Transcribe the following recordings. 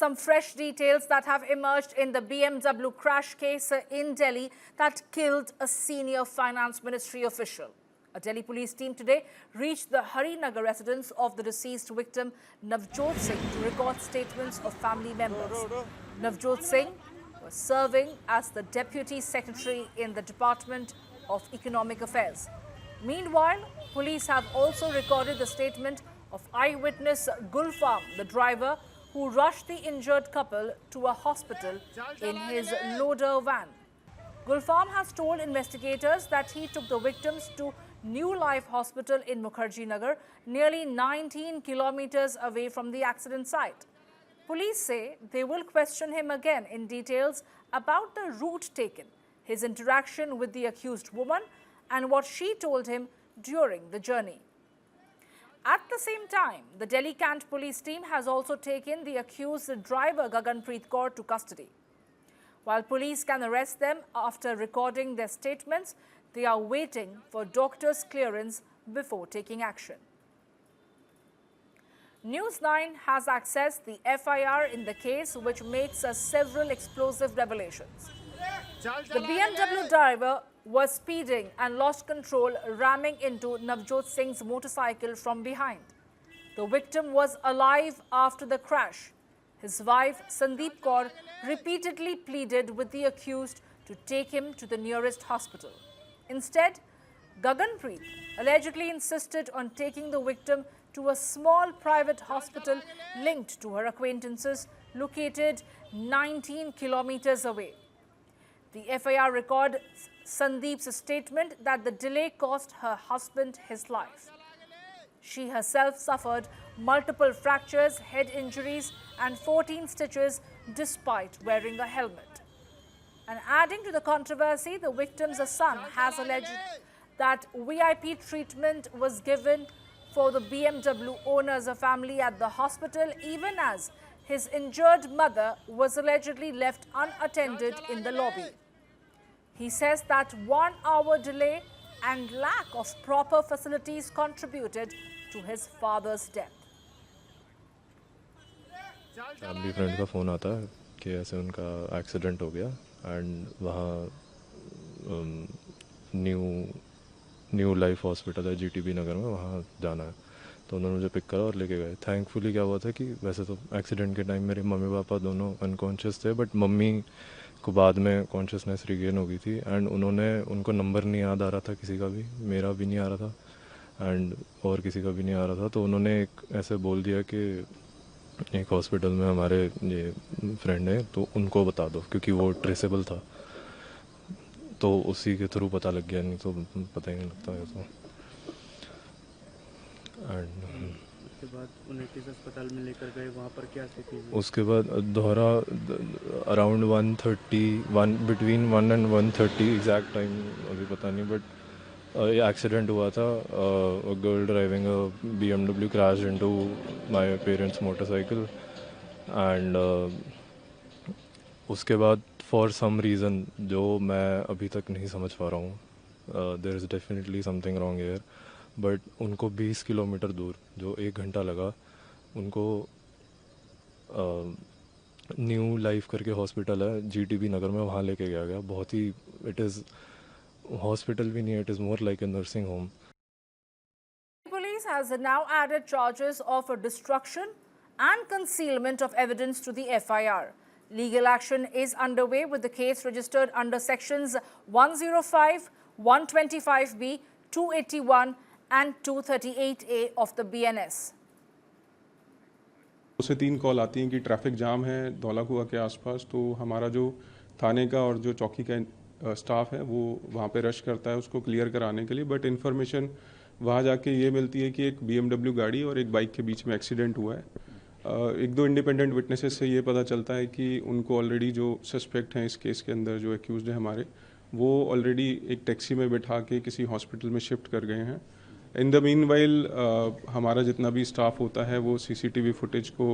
Some fresh details that have emerged in the BMW crash case in Delhi that killed a senior finance ministry official. A Delhi police team today reached the Harinagar residence of the deceased victim Navjot Singh to record statements of family members. Navjot Singh was serving as the Deputy Secretary in the Department of Economic Affairs. Meanwhile, police have also recorded the statement of eyewitness Gulfam, the driver, who rushed the injured couple to a hospital in his loader van. Gulfam has told investigators that he took the victims to New Life Hospital in Mukherjee Nagar, nearly 19 kilometers away from the accident site. Police say they will question him again in details about the route taken, his interaction with the accused woman, and what she told him during the journey. At the same time, the Delhi Cant police team has also taken the accused driver Gaganpreet Kaur to custody. While police can arrest them after recording their statements, they are waiting for doctors' clearance before taking action. News 9 has accessed the FIR in the case, which makes several explosive revelations. The BMW driver was speeding and lost control, ramming into Navjot Singh's motorcycle from behind. The victim was alive after the crash. His wife, Sandeep Kaur, repeatedly pleaded with the accused to take him to the nearest hospital. Instead, Gaganpreet allegedly insisted on taking the victim to a small private hospital linked to her acquaintances located 19 kilometers away. The FIR records Sandeep's statement that the delay cost her husband his life. She herself suffered multiple fractures, head injuries, and 14 stitches despite wearing a helmet. And adding to the controversy, the victim's son has alleged that VIP treatment was given for the BMW owner's family at the hospital, even as his injured mother was allegedly left unattended in the lobby. He says that 1 hour delay and lack of proper facilities contributed to his father's death. Family friend का phone आता है कि ऐसे उनका accident हो गया and वहाँ new life hospital है जीटीबी नगर में, वहाँ जाना है। तो उन्होंने मुझे पिक करा और लेके गए। थैंकफुली क्या हुआ था कि वैसे तो एक्सीडेंट के टाइम मेरे मम्मी पापा दोनों अनकॉन्शियस थे, बट मम्मी को बाद में कॉन्शियसनेस रिगेन हो गई थी एंड उनको नंबर नहीं याद आ रहा था किसी का भी, मेरा भी नहीं आ रहा था एंड और किसी का भी नहीं आ रहा था। तो उन्होंने एक ऐसे बोल दिया कि एक हॉस्पिटल में हमारे ये फ्रेंड है तो उनको बता दो, क्योंकि वो ट्रेसेबल था। तो उसी के थ्रू पता लग गया, नहीं तो पता ही नहीं लगता है। तो एंड उसके बाद उन्हें किस अस्पताल में लेकर गए, वहाँ पर क्या स्थिति? उसके बाद दोहरा around 1:30 between 1 and 1:30 exact time अभी पता नहीं, बट एक्सीडेंट हुआ था। A girl driving a BMW crashed into my parents motorcycle and उसके बाद फॉर सम रीज़न जो मैं अभी तक नहीं समझ पा रहा हूँ, there is definitely something wrong here, but उनको 20 किलोमीटर दूर जो 1 घंटा लगा, उनको न्यू लाइफ करके हॉस्पिटल है जीटीबी नगर में, वहाँ लेके गया। बहुत ही इट इज़ हॉस्पिटल भी नहीं है, it is more like a nursing home. Police has now added charges of destruction and concealment of evidence to the FIR. Legal action is underway with the case registered under sections 105, 125B, 281 and 238A of the BNS. 2 से 3 call आती हैं कि traffic jam है धौला कुआं के आसपास, तो हमारा जो थाने का और जो चौकी का स्टाफ है वो वहाँ पे रश करता है उसको क्लियर कराने के लिए। बट इन्फॉर्मेशन वहाँ जाके ये मिलती है कि एक BMW गाड़ी और एक बाइक के बीच में एक्सीडेंट हुआ है। 1-2 इंडिपेंडेंट विटनेसेस से ये पता चलता है कि उनको ऑलरेडी जो सस्पेक्ट हैं इस केस के अंदर, जो एक्यूज्ड है हमारे, वो ऑलरेडी एक टैक्सी में बैठा के किसी हॉस्पिटल में शिफ्ट कर गए हैं। इन द मीनवाइल हमारा जितना भी स्टाफ होता है वो CCTV फुटेज को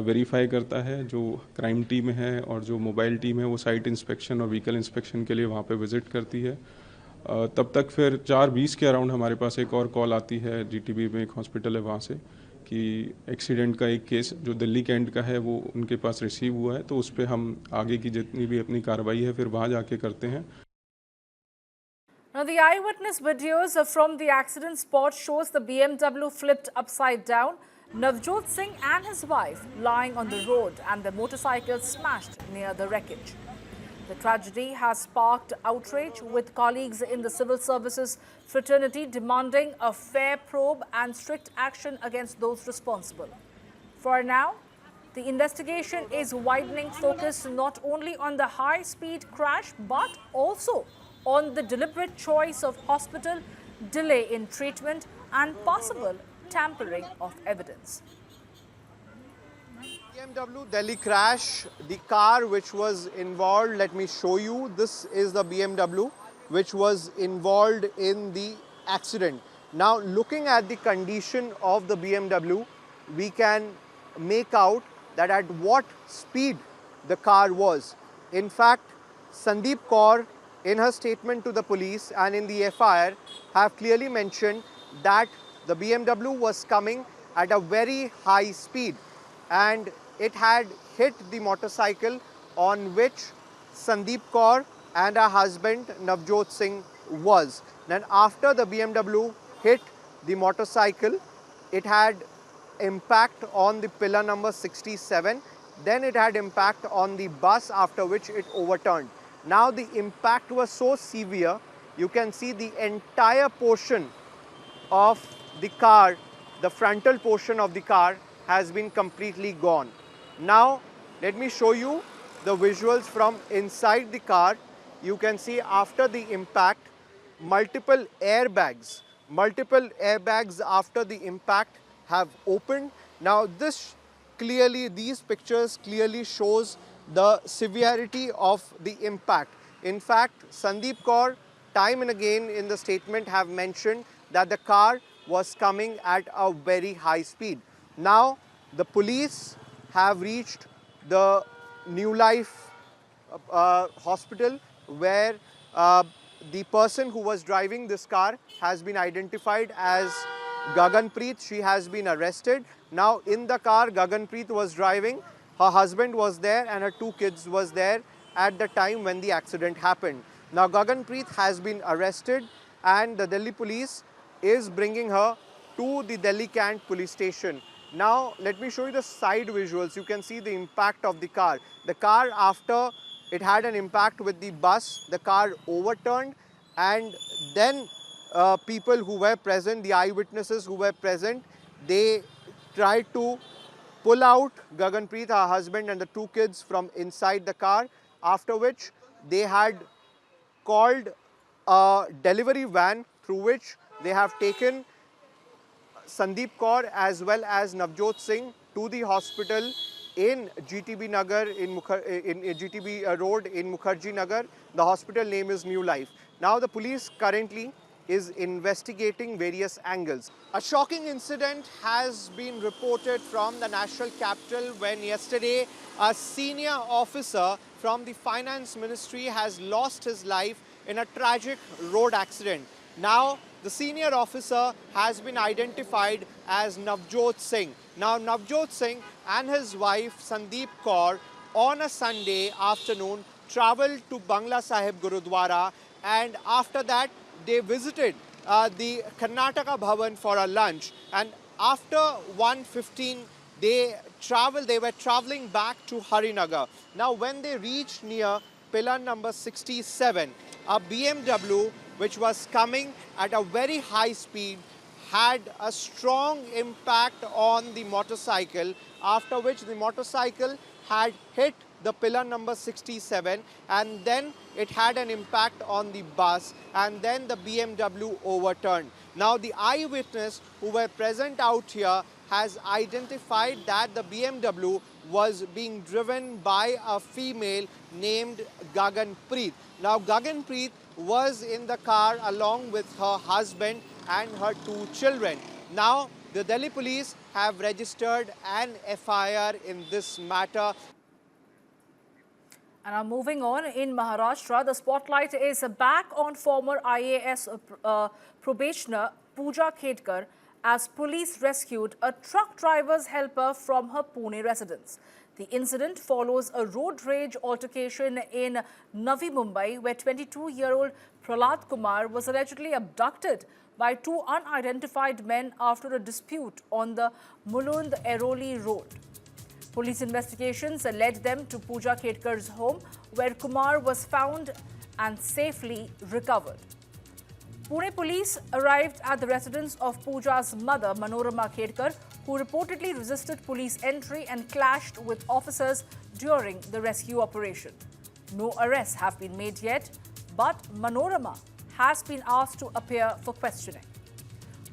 वेरीफाई करता है। जो क्राइम टीम है और जो मोबाइल टीम है वो साइट इंस्पेक्शन और व्हीकल इंस्पेक्शन के लिए वहाँ पे विज़िट करती है। तब तक फिर 4:20 के अराउंड हमारे पास एक और कॉल आती है, जीटीबी में एक हॉस्पिटल है वहाँ से, कि एक्सीडेंट का एक केस जो दिल्ली कैंट का है वो उनके पास रिसीव हुआ है, तो उस पर हम आगे की जितनी भी अपनी कार्रवाई है फिर वहाँ जाके करते हैं। Now, the eyewitness videos from the accident spot shows the BMW flipped upside down, Navjot Singh and his wife lying on the road and the motorcycle smashed near the wreckage. The tragedy has sparked outrage, with colleagues in the civil services fraternity demanding a fair probe and strict action against those responsible. For now, the investigation is widening focus not only on the high-speed crash but also on the deliberate choice of hospital, delay in treatment and possible tampering of evidence. BMW Delhi crash, the car which was involved, let me show you, this is the BMW which was involved in the accident. Now looking at the condition of the BMW, we can make out that at what speed the car was. In fact, Sandeep Kaur in her statement to the police and in the FIR have clearly mentioned that the BMW was coming at a very high speed and it had hit the motorcycle on which Sandeep Kaur and her husband Navjot Singh was. Then after the BMW hit the motorcycle, it had impact on the pillar number 67, then it had impact on the bus, after which it overturned. Now the impact was so severe, you can see the entire portion of the car, the frontal portion of the car has been completely gone. Now let me show you the visuals from inside the car. You can see after the impact, multiple airbags after the impact have opened. Now these pictures clearly shows the severity of the impact. In fact, Sandeep Kaur time and again in the statement have mentioned that the car was coming at a very high speed. Now the police have reached the New Life hospital where the person who was driving this car has been identified as Gaganpreet. She has been arrested. Now in the car Gaganpreet was driving, her husband was there and her 2 kids was there at the time when the accident happened. Now Gaganpreet has been arrested and the Delhi police is bringing her to the Delhi Cant police station. Now let me show you the side visuals. You can see the impact of the car. The car, after it had an impact with the bus, the car overturned and then people who were present, the eyewitnesses who were present, they tried to pull out Gaganpreet, her husband and the 2 kids from inside the car, after which they had called a delivery van through which they have taken Sandeep Kaur as well as Navjot Singh to the hospital in GTB Nagar, in GTB Road in Mukherjee Nagar. The hospital name is New Life. Now the police currently is investigating various angles. A shocking incident has been reported from the national capital when yesterday a senior officer from the finance ministry has lost his life in a tragic road accident. Now the senior officer has been identified as Navjot Singh. Now Navjot Singh and his wife Sandeep Kaur on a Sunday afternoon travelled to Bangla Sahib Gurudwara, and after that they visited the Karnataka Bhavan for a lunch, and after 1:15 they were travelling back to Harinagar. Now when they reached near pillar number 67, a BMW which was coming at a very high speed had a strong impact on the motorcycle, after which the motorcycle had hit the pillar number 67 and then it had an impact on the bus and then the BMW overturned. Now the eyewitness who were present out here has identified that the BMW was being driven by a female named Gaganpreet. Now Gaganpreet was in the car along with her husband and her 2 children. Now the Delhi police have registered an FIR in this matter. And now moving on, in Maharashtra, the spotlight is back on former IAS probationer Pooja Khedkar as police rescued a truck driver's helper from her Pune residence. The incident follows a road rage altercation in Navi Mumbai, where 22-year-old Prahlad Kumar was allegedly abducted by two unidentified men after a dispute on the Mulund-Airoli road. Police investigations led them to Pooja Khedkar's home, where Kumar was found and safely recovered. Pune police arrived at the residence of Pooja's mother, Manorama Khedkar, who reportedly resisted police entry and clashed with officers during the rescue operation. No arrests have been made yet, but Manorama has been asked to appear for questioning.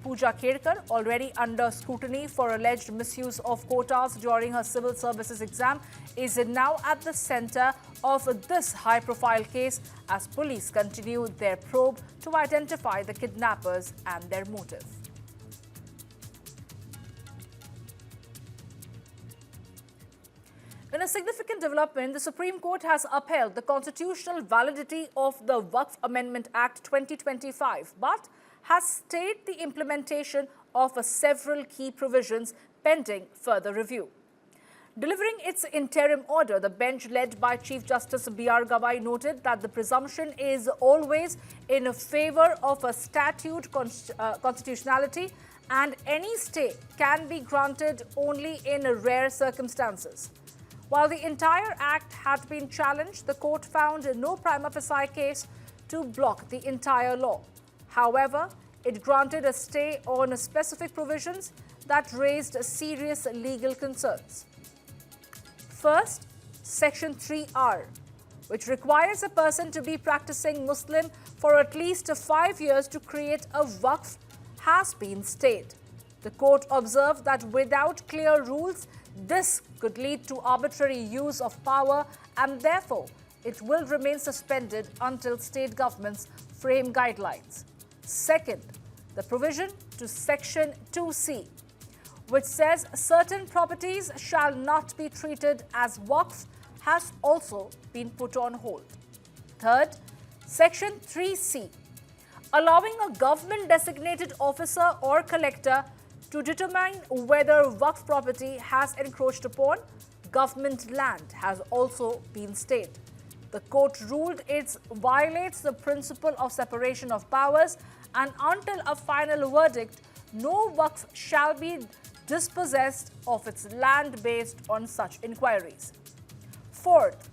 Pooja Khedkar, already under scrutiny for alleged misuse of quotas during her civil services exam, is now at the center of this high-profile case as police continue their probe to identify the kidnappers and their motive. In a significant development, the Supreme Court has upheld the constitutional validity of the Waqf Amendment Act 2025, but has stayed the implementation of several key provisions pending further review. Delivering its interim order, the bench led by Chief Justice B.R. Gawai noted that the presumption is always in favor of a statute constitutionality and any stay can be granted only in rare circumstances. While the entire act had been challenged, the court found no prima facie case to block the entire law. However, it granted a stay on specific provisions that raised serious legal concerns. First, Section 3R, which requires a person to be practicing Muslim for at least 5 years to create a waqf, has been stayed. The court observed that without clear rules, this could lead to arbitrary use of power and therefore it will remain suspended until state governments frame guidelines. Second, the provision to Section 2C, which says certain properties shall not be treated as waqf, has also been put on hold. Third, Section 3C, allowing a government-designated officer or collector to determine whether waqf property has encroached upon government land, has also been stayed. The court ruled it violates the principle of separation of powers, and until a final verdict, no waqf shall be dispossessed of its land based on such inquiries. Fourth,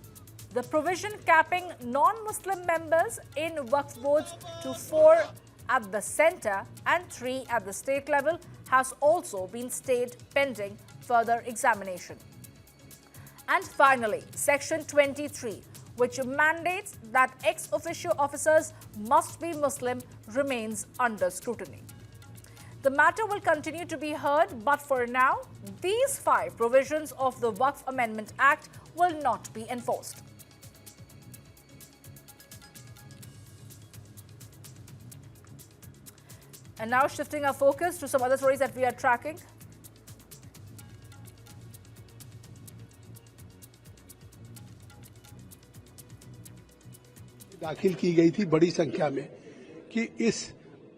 the provision capping non-Muslim members in waqf boards to 4 at the centre and 3 at the state level has also been stayed pending further examination. And finally, Section 23, which mandates that ex officio officers must be Muslim, remains under scrutiny. The matter will continue to be heard, but for now, these 5 provisions of the Waqf Amendment Act will not be enforced. And now shifting our focus to some other stories that we are tracking. दाखिल की गई थी बड़ी संख्या में कि इस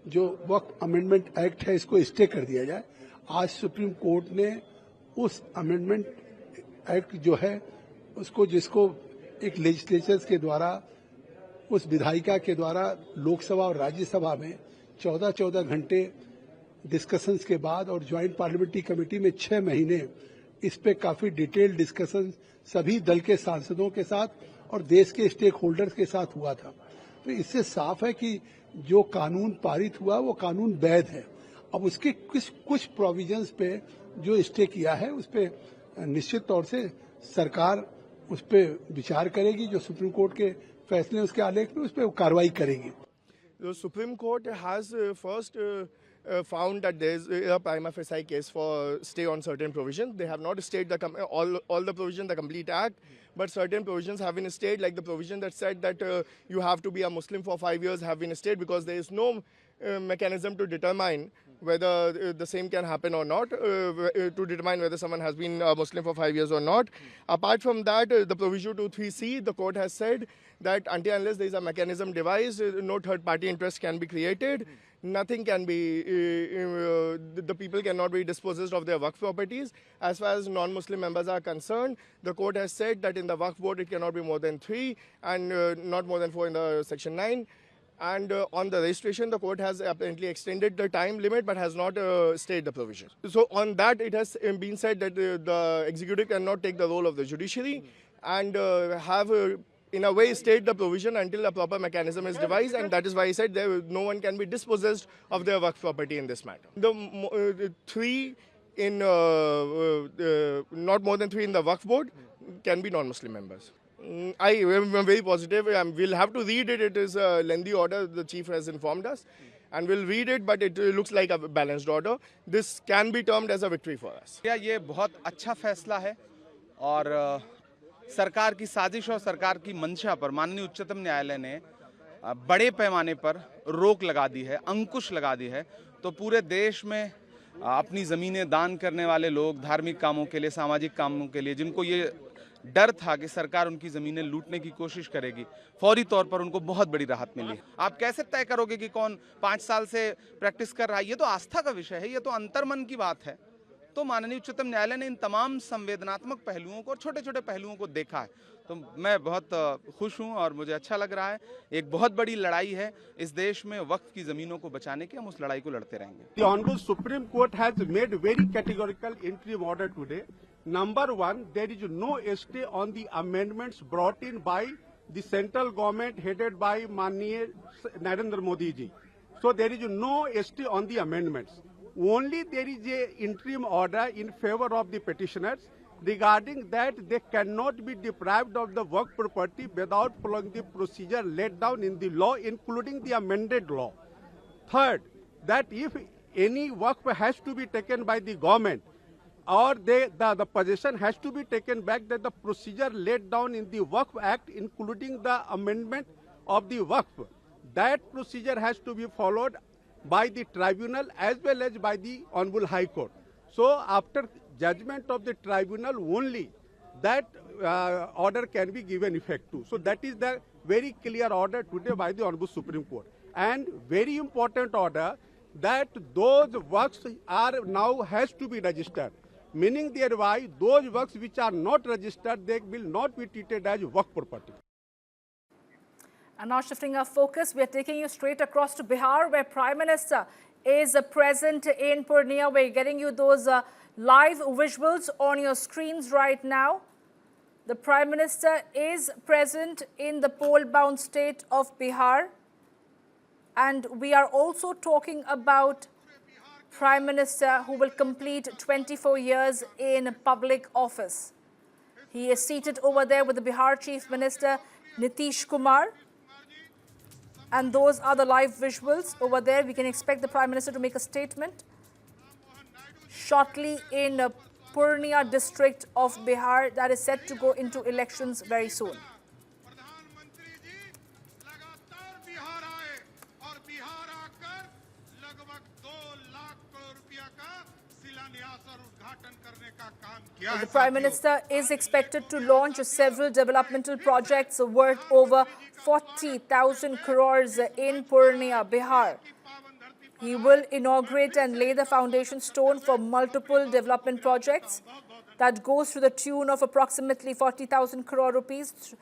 जो वक्फ अमेंडमेंट एक्ट है इसको स्टे कर दिया जाए। आज सुप्रीम कोर्ट ने उस अमेंडमेंट एक्ट जो है उसको जिसको एक लेजिस्लेचर्स के द्वारा उस विधायिका के द्वारा लोकसभा और राज्यसभा में 14-14 घंटे डिस्कशंस के बाद और ज्वाइंट पार्लियामेंट्री कमेटी में 6 महीने इस पे काफी डिटेल्ड डिस्कशन सभी दल के सांसदों के साथ और देश के स्टेक होल्डर्स के साथ हुआ था। तो इससे साफ है कि जो कानून पारित हुआ वो कानून वैध है। अब उसके कुछ प्रोविजंस पे जो स्टे किया है उस पे निश्चित तौर से सरकार उस पे विचार करेगी। जो सुप्रीम कोर्ट के फैसले उसके आलेख में उस पे कार्रवाई करेगी। The Supreme Court has first found that there is a prima facie case for stay on certain provisions. They have not stayed all the provisions, the complete act, but certain provisions have been stayed, like the provision that said that you have to be a Muslim for 5 years have been stayed because there is no mechanism to determine whether the same can happen or not, to determine whether someone has been a Muslim for 5 years or not. Apart from that, the provision 23C, the court has said that until unless there is a mechanism devised, no third-party interest can be created. Nothing can be, the people cannot be dispossessed of their Waqf properties. As far as non-Muslim members are concerned, the court has said that in the Waqf board it cannot be more than 3 and not more than 4 in the section 9. And on the registration, the court has apparently extended the time limit but has not stayed the provision. So on that, it has been said that the executive cannot take the role of the judiciary and have in a way state the provision until a proper mechanism is devised, and that is why I said no one can be dispossessed of their Waqf property in this matter. The 3 in not more than 3 in the Waqf board can be non-Muslim members. I am very positive. We'll have to read it. It is a lengthy order, the chief has informed us. And we'll read it, but it looks like a balanced order. This can be termed as a victory for us. ये बहुत अच्छा फैसला है और सरकार की साजिश और सरकार की मंशा पर माननीय उच्चतम न्यायालय ने बड़े पैमाने पर रोक लगा दी है, अंकुश लगा दी है। तो पूरे देश में अपनी ज़मीनें दान करने वाले लोग, धार्मिक कामों के लिए, सामाजिक कामों के लिए, जिनको ये डर था कि सरकार उनकी ज़मीनें लूटने की कोशिश करेगी, फौरी तौर पर उनको बहुत बड़ी राहत मिली। आप कैसे तय करोगे कि कौन 5 साल से प्रैक्टिस कर रहा है? ये तो आस्था का विषय है, ये तो अंतर्मन की बात है। तो माननीय उच्चतम न्यायालय ने इन तमाम संवेदनात्मक पहलुओं को और छोटे-छोटे पहलुओं को देखा है। तो मैं बहुत खुश हूं और मुझे अच्छा लग रहा है। एक बहुत बड़ी लड़ाई है इस देश में वक्फ की ज़मीनों को बचाने की, हम उस लड़ाई को लड़ते रहेंगे। The Honorable Supreme Court has made very categorical interim order today. Number one, there is no stay on the amendments brought in by the central government headed by Manniya Narendra Modi ji. So there is no stay on the amendments. Only there is a interim order in favor of the petitioners regarding that they cannot be deprived of the work property without following the procedure laid down in the law, including the amended law. Third, that if any work has to be taken by the government or the possession has to be taken back, that the procedure laid down in the Waqf Act, including the amendment of the Waqf, that procedure has to be followed by the tribunal as well as by the Honorable High Court. So after judgment of the tribunal only, that order can be given effect to. So that is the very clear order today by the Honorable Supreme Court. And very important order that those works are now has to be registered. Meaning thereby those works which are not registered, they will not be treated as work property. And now shifting our focus, we are taking you straight across to Bihar, where Prime Minister is present in Purnia. We're getting you those live visuals on your screens right now. The Prime Minister is present in the poll-bound state of Bihar. And we are also talking about Prime Minister who will complete 24 years in public office. He is seated over there with the Bihar Chief Minister, Nitish Kumar. And those are the live visuals over there. We can expect the Prime Minister to make a statement shortly in Purnia district of Bihar that is set to go into elections very soon. The Prime Minister is expected to launch several developmental projects worth over 40,000 crores in Purnia, Bihar. He will inaugurate and lay the foundation stone for multiple development projects that goes to the tune of approximately 40,000 crore rupees.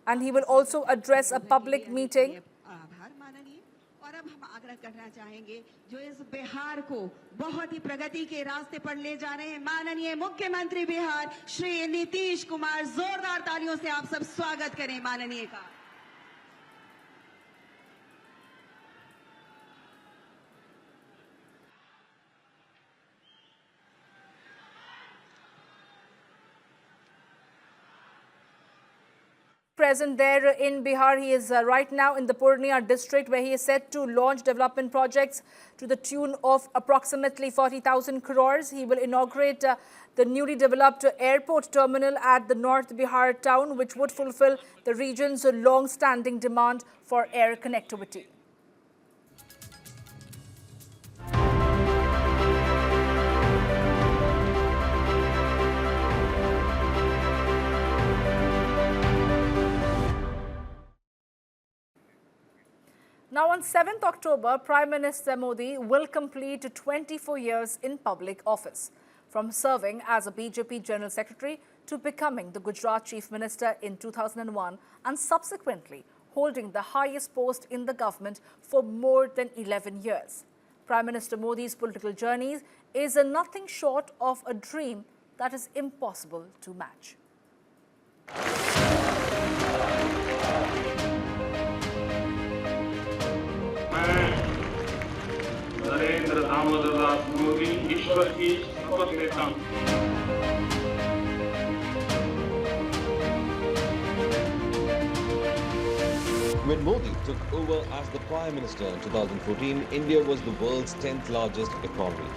And he will also address a public meeting. और अब हम आग्रह करना चाहेंगे जो इस बिहार को बहुत ही प्रगति के रास्ते पर ले जा रहे हैं माननीय मुख्यमंत्री बिहार श्री नीतीश कुमार, जोरदार तालियों से आप सब स्वागत करें माननीय का। Present there in Bihar. He is right now in the Purnia district where he is set to launch development projects to the tune of approximately 40,000 crores. He will inaugurate the newly developed airport terminal at the North Bihar town, which would fulfill the region's long-standing demand for air connectivity. Now, on 7th October, Prime Minister Modi will complete 24 years in public office, from serving as a BJP General Secretary to becoming the Gujarat Chief Minister in 2001 and subsequently holding the highest post in the government for more than 11 years. Prime Minister Modi's political journey is nothing short of a dream that is impossible to match. Narendra Damodar Das Modi ईश्वर की शपथ लेता हूं। When Modi took over as the Prime Minister in 2014, India was the world's 10th largest economy.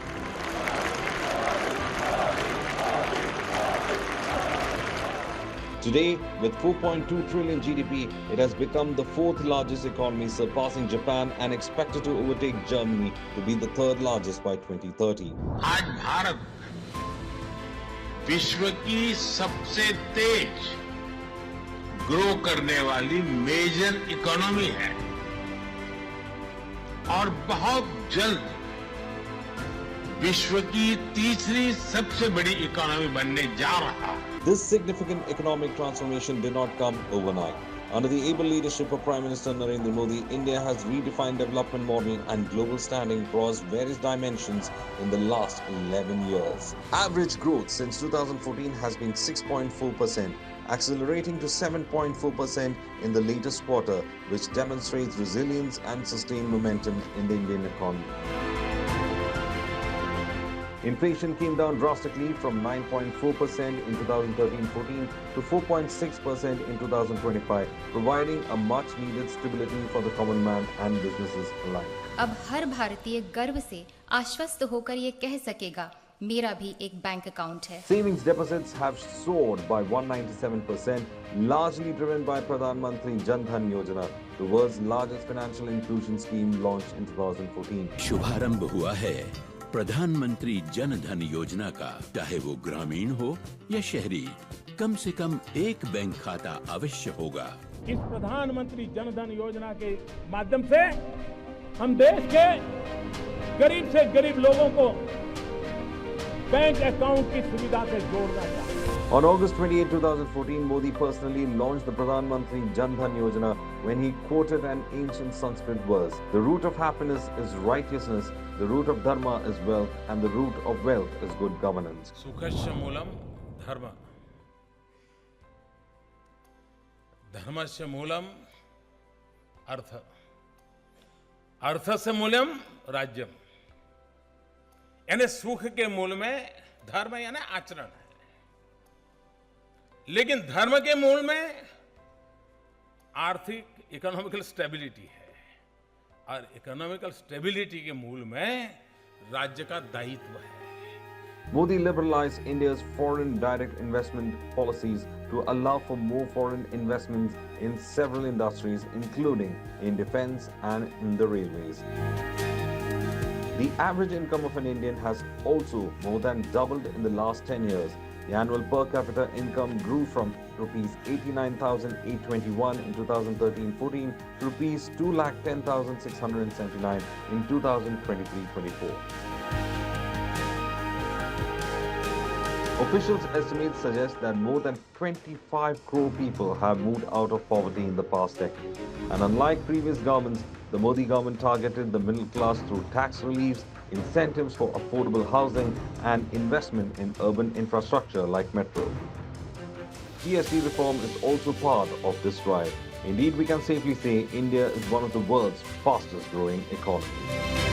Today, with 4.2 trillion GDP, it has become the fourth largest economy, surpassing Japan and expected to overtake Germany to be the third largest by 2030. आज भारत विश्व की सबसे तेज grow करने वाली major economy है और बहुत जल्द विश्व की तीसरी सबसे बड़ी इकोनॉमी बनने जा रहा है। This significant economic transformation did not come overnight. Under the able leadership of Prime Minister Narendra Modi, India has redefined development model and global standing across various dimensions in the last 11 years. Average growth since 2014 has been 6.4%, accelerating to 7.4% in the latest quarter, which demonstrates resilience and sustained momentum in the Indian economy. Inflation came down drastically from 9.4% in 2013-14 to 4.6% in 2025, providing a much-needed stability for the common man and businesses alike. अब हर भारतीय गर्व से आश्वस्त होकर ये कह सकेगा, मेरा भी एक बैंक अकाउंट है। Savings deficits have soared by 197%, largely driven by Pradhan Mantri Jan Dhan Yojana, the world's largest financial inclusion scheme launched in 2014. शुभारंभ हुआ है प्रधानमंत्री जन धन योजना का। चाहे वो ग्रामीण हो या शहरी, कम से कम एक बैंक खाता अवश्य होगा। इस प्रधानमंत्री जन धन योजना के माध्यम से हम देश के गरीब से गरीब लोगों को बैंक अकाउंट की सुविधा से जोड़ना चाहते हैं। On August 28, 2014, Modi personally launched the Pradhan Mantri Jan Dhan Yojana when he quoted an ancient Sanskrit verse: "The root of happiness is righteousness, the root of dharma is wealth, and the root of wealth is good governance." सुखस्य Moolam धर्म, धर्मस्य मूलम अर्थ, अर्थस्य मूलम राज्यम। यानी सुख के मूल में धर्म यानी आचरण है, लेकिन धर्म के मूल में आर्थिक इकोनॉमिकल स्टेबिलिटी है और इकोनॉमिकल स्टेबिलिटी के मूल में राज्य का दायित्व है। Modi liberalized India's foreign direct investment policies to allow for more foreign investments in several industries, including in defense and in the railways. The average income of an Indian has also more than doubled in the last 10 years. The annual per capita income grew from rupees 89,821 in 2013-14 to rupees 2,10,679 in 2023-24. Officials' estimates suggest that more than 25 crore people have moved out of poverty in the past decade. And unlike previous governments, the Modi government targeted the middle class through tax reliefs, incentives for affordable housing, and investment in urban infrastructure like metro. GST reform is also part of this drive. Indeed, we can safely say India is one of the world's fastest growing economies.